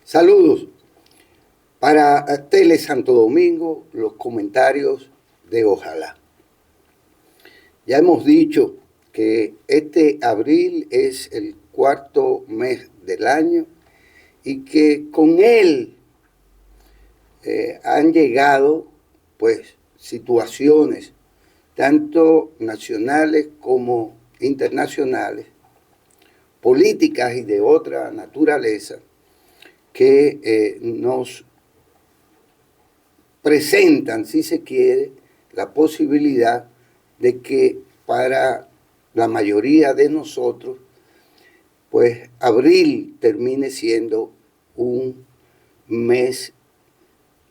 Saludos. Para Tele Santo Domingo, los comentarios de Ojalá. Ya hemos dicho que este abril es el cuarto mes del año y que con él han llegado pues situaciones tanto nacionales como internacionales, políticas y de otra naturaleza, que nos presentan, si se quiere, la posibilidad de que para la mayoría de nosotros, pues abril termine siendo un mes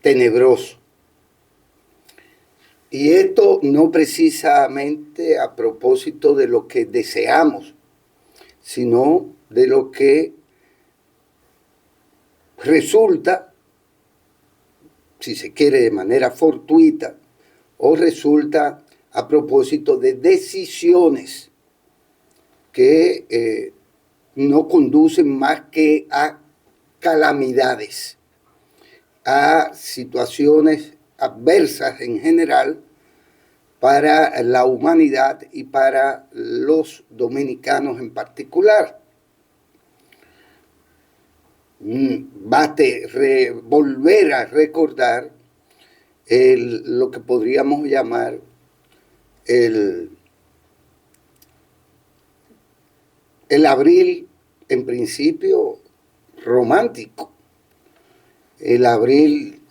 tenebroso. Y esto no precisamente a propósito de lo que deseamos, sino de lo que resulta, si se quiere de manera fortuita, o resulta a propósito de decisiones que no conducen más que a calamidades, a situaciones adversas en general para la humanidad y para los dominicanos en particular. Baste volver a recordar lo que podríamos llamar el abril, en principio, romántico. El abril,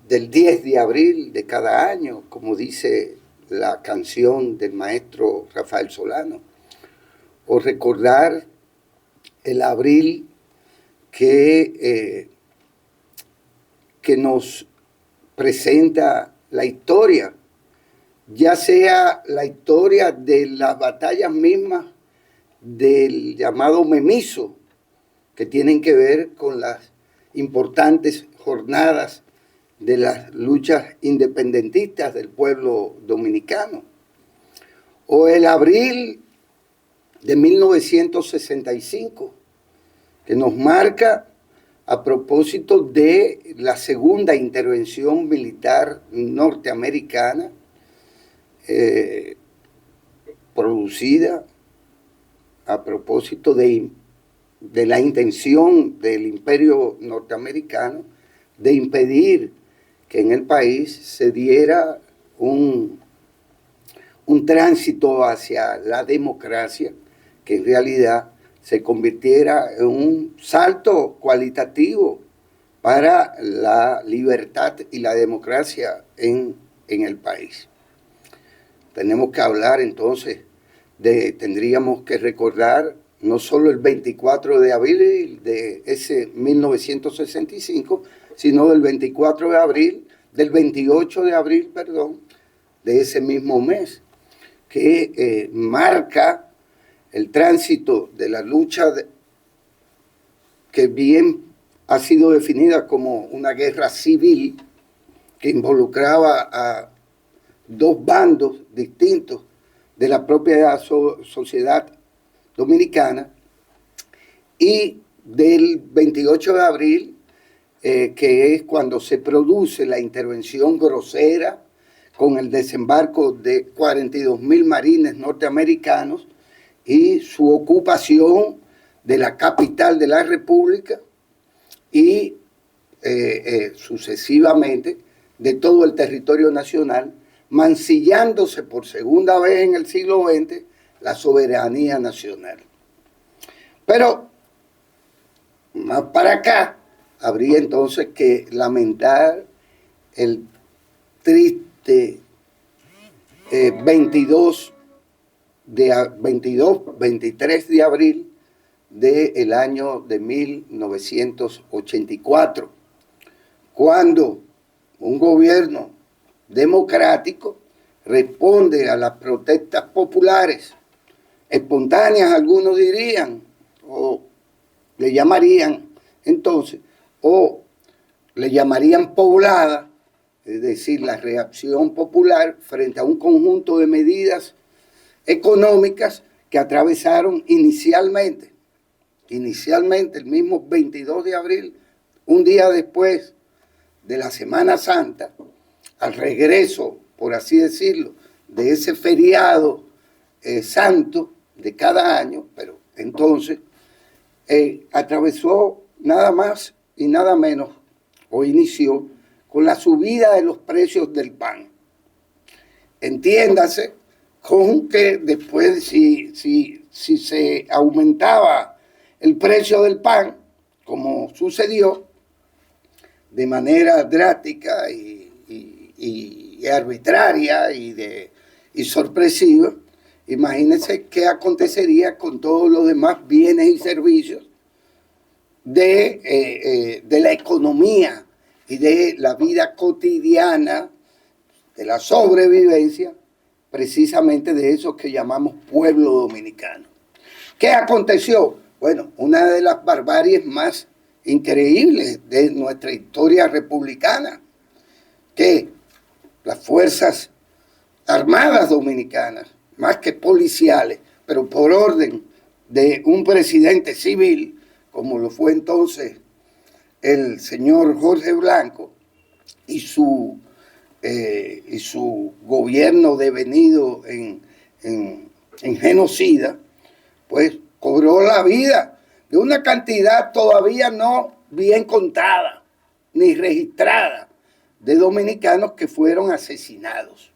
del 10 de abril de cada año, como dice la canción del maestro Rafael Solano. O recordar el abril que nos presenta la historia, ya sea la historia de las batallas mismas del llamado Memiso, que tienen que ver con las importantes jornadas de las luchas independentistas del pueblo dominicano, o el abril de 1965, que nos marca a propósito de la segunda intervención militar norteamericana producida a propósito de la intención del imperio norteamericano de impedir que en el país se diera un tránsito hacia la democracia, que en realidad se convirtiera en un salto cualitativo para la libertad y la democracia en el país. Tenemos que hablar entonces tendríamos que recordar no solo el 24 de abril de ese 1965, sino del 28 de abril, de ese mismo mes, que marca el tránsito de la lucha que bien ha sido definida como una guerra civil que involucraba a dos bandos distintos de la propia sociedad dominicana, y del 28 de abril, que es cuando se produce la intervención grosera con el desembarco de 42,000 marines norteamericanos y su ocupación de la capital de la República y sucesivamente de todo el territorio nacional, mancillándose por segunda vez en el siglo XX la soberanía nacional. Pero más para acá habría entonces que lamentar el triste 23 de abril del año de 1984, cuando un gobierno democrático responde a las protestas populares, espontáneas algunos dirían, o le llamarían entonces, o le llamarían poblada, es decir, la reacción popular frente a un conjunto de medidas económicas que atravesaron inicialmente el mismo 22 de abril un día después de la Semana Santa, al regreso, por así decirlo, de ese feriado santo de cada año, pero entonces atravesó nada más y nada menos, o inició con la subida de los precios del pan. Entiéndase con que después si se aumentaba el precio del pan, como sucedió, de manera drástica y arbitraria y sorpresiva, imagínense qué acontecería con todos los demás bienes y servicios de la economía y de la vida cotidiana, de la sobrevivencia, precisamente de esos que llamamos pueblo dominicano. ¿Qué aconteció? Bueno, una de las barbaries más increíbles de nuestra historia republicana, que las Fuerzas Armadas Dominicanas, más que policiales, pero por orden de un presidente civil, como lo fue entonces el señor Jorge Blanco y su gobierno devenido en genocida, pues cobró la vida de una cantidad todavía no bien contada ni registrada de dominicanos que fueron asesinados,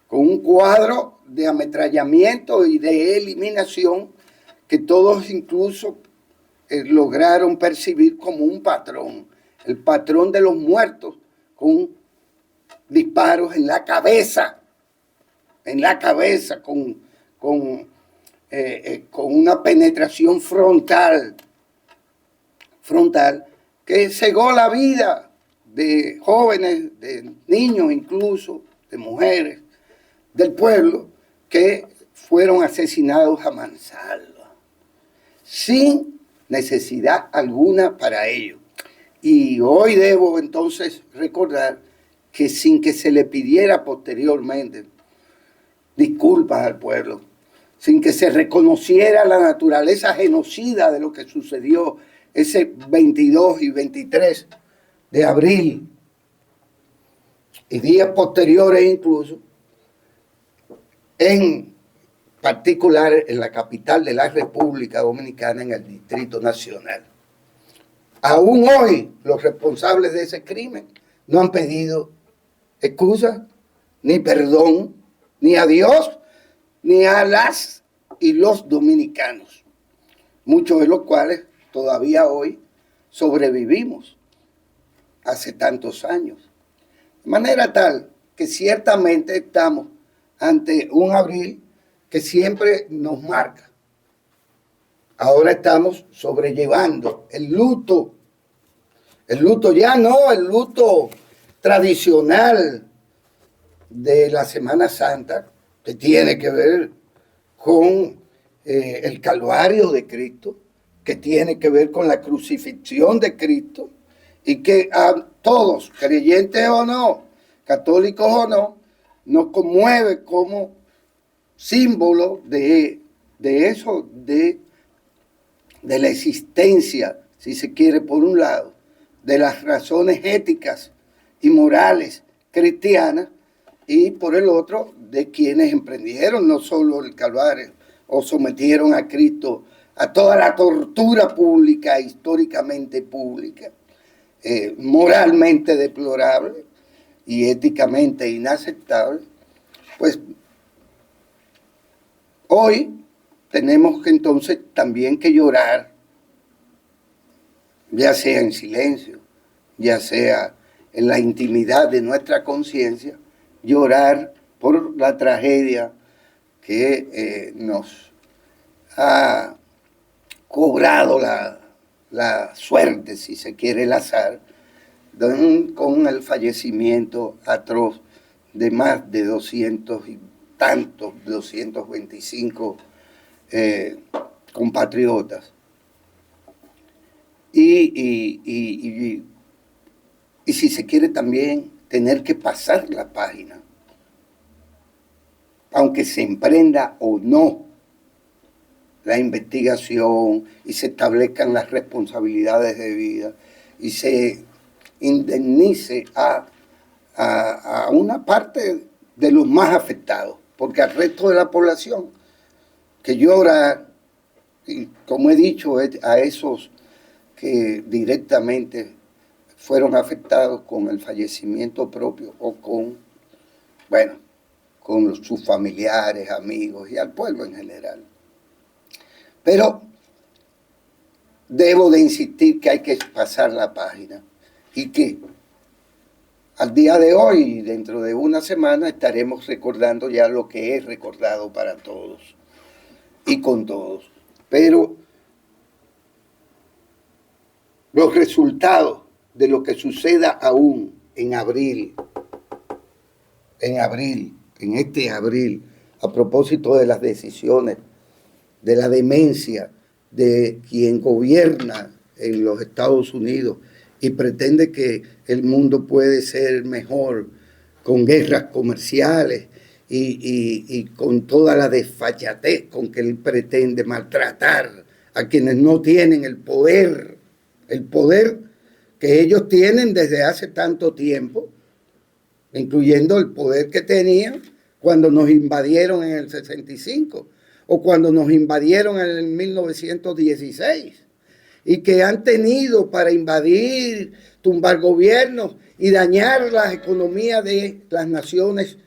con un cuadro de ametrallamiento y de eliminación que todos incluso lograron percibir como un patrón, el patrón de los muertos con disparos en la cabeza, con una penetración frontal que cegó la vida de jóvenes, de niños incluso, de mujeres, del pueblo, que fueron asesinados a mansalva, sin necesidad alguna para ello. Y hoy debo entonces recordar que sin que se le pidiera posteriormente disculpas al pueblo, sin que se reconociera la naturaleza genocida de lo que sucedió ese 22 y 23 de abril y días posteriores incluso, en particular en la capital de la República Dominicana, en el Distrito Nacional. Aún hoy los responsables de ese crimen no han pedido excusa, ni perdón, ni a Dios, ni a las y los dominicanos, muchos de los cuales todavía hoy sobrevivimos hace tantos años. De manera tal que ciertamente estamos ante un abril que siempre nos marca. Ahora estamos sobrellevando el luto ya no el luto tradicional de la Semana Santa, que tiene que ver con el Calvario de Cristo, que tiene que ver con la crucifixión de Cristo, y que a todos, creyentes o no, católicos o no, nos conmueve como símbolo de eso, de la existencia, si se quiere, por un lado, de las razones éticas y morales cristianas, y por el otro, de quienes emprendieron no solo el Calvario o sometieron a Cristo a toda la tortura pública, históricamente pública, moralmente deplorable y éticamente inaceptable. Pues hoy tenemos que entonces también que llorar, ya sea en silencio, ya sea en la intimidad de nuestra conciencia, llorar por la tragedia que nos ha cobrado la suerte, si se quiere, el azar, con el fallecimiento atroz de más de 200 y tantos, 225 compatriotas. Y si se quiere también tener que pasar la página, aunque se emprenda o no la investigación y se establezcan las responsabilidades debidas, y se indemnice a una parte de los más afectados, porque al resto de la población que llora, y como he dicho, a esos que directamente fueron afectados con el fallecimiento propio o con sus familiares, amigos y al pueblo en general. Pero debo de insistir que hay que pasar la página y que al día de hoy, dentro de una semana, estaremos recordando ya lo que es recordado para todos y con todos. Pero los resultados de lo que suceda aún en este abril, a propósito de las decisiones, de la demencia de quien gobierna en los Estados Unidos y pretende que el mundo puede ser mejor con guerras comerciales y con toda la desfachatez con que él pretende maltratar a quienes no tienen el poder que ellos tienen desde hace tanto tiempo, incluyendo el poder que tenían cuando nos invadieron en el 65 o cuando nos invadieron en el 1916, y que han tenido para invadir, tumbar gobiernos y dañar las economías de las naciones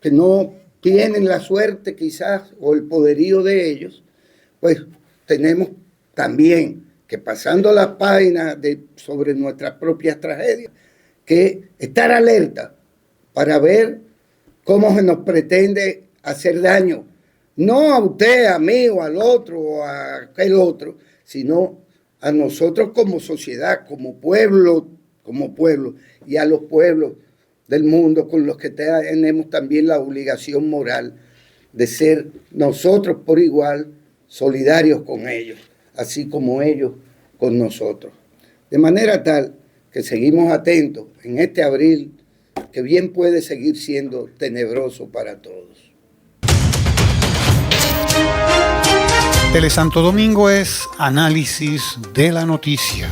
que no tienen la suerte quizás o el poderío de ellos. Pues tenemos también que, pasando las páginas sobre nuestras propias tragedias, que estar alerta para ver cómo se nos pretende hacer daño, no a usted, a mí o al otro o a aquel otro, sino a nosotros como sociedad, como pueblo, y a los pueblos del mundo con los que tenemos también la obligación moral de ser nosotros por igual solidarios con ellos, así como ellos con nosotros. De manera tal que seguimos atentos en este abril, que bien puede seguir siendo tenebroso para todos. Telesanto Domingo es análisis de la noticia.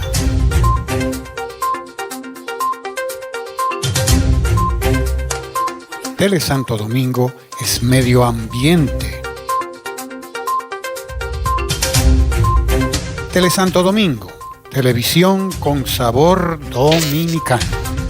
Telesanto Domingo es medio ambiente. Telesanto Domingo, televisión con sabor dominicano.